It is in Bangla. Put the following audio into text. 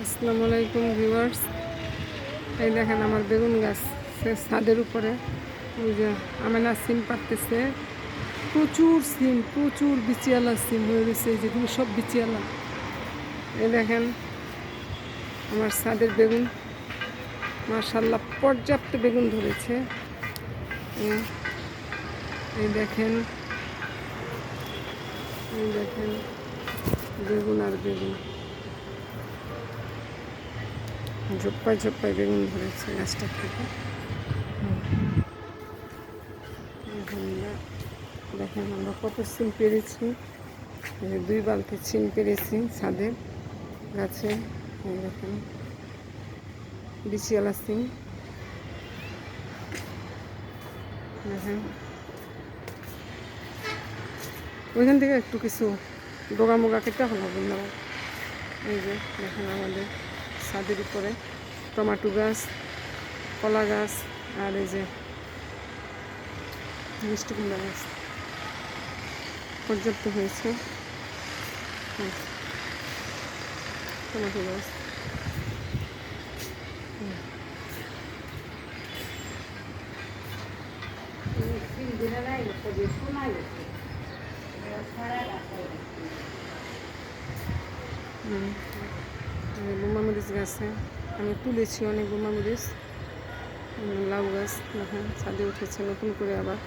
আসসালামু আলাইকুম ভিউয়ার্স। এই দেখেন আমার বেগুন গাছ ছাদের উপরে। ওই যে আমেনা সিম পাততেছে, প্রচুর বিচিয়ালা সিম হয়ে গেছে, যেগুলো সব বিচিয়ালা। এই দেখেন আমার ছাদের বেগুন, মাশাআল্লাহ পর্যাপ্ত বেগুন ধরেছে। এই দেখেন বেগুন আর বেগুন, ঝোপ্পায় বেগুন ধরেছে গাছটার থেকে। দেখেন আমরা কত সিম পেরেছি, 2 বালতি সিম পেরেছি ছাদের গাছে। দেখেন বিচিয়ালা সিম, দেখেন ওইখান থেকে একটু কিছু ডোগা কেটে হলো বন্ধুরা। এই যে দেখেন আমাদের ছাদের উপরে টমেটো গাছ, কলা গাছ, আর এই যে মিষ্টি কুমড়া গাছ পর্যাপ্ত হয়েছে। টমেটো গাছ, বোমা মরিচ গাছে আমি তুলেছি অনেক বোমা মরিচ। লাউ গাছ দেখেন ছাদে উঠেছে নতুন করে আবার।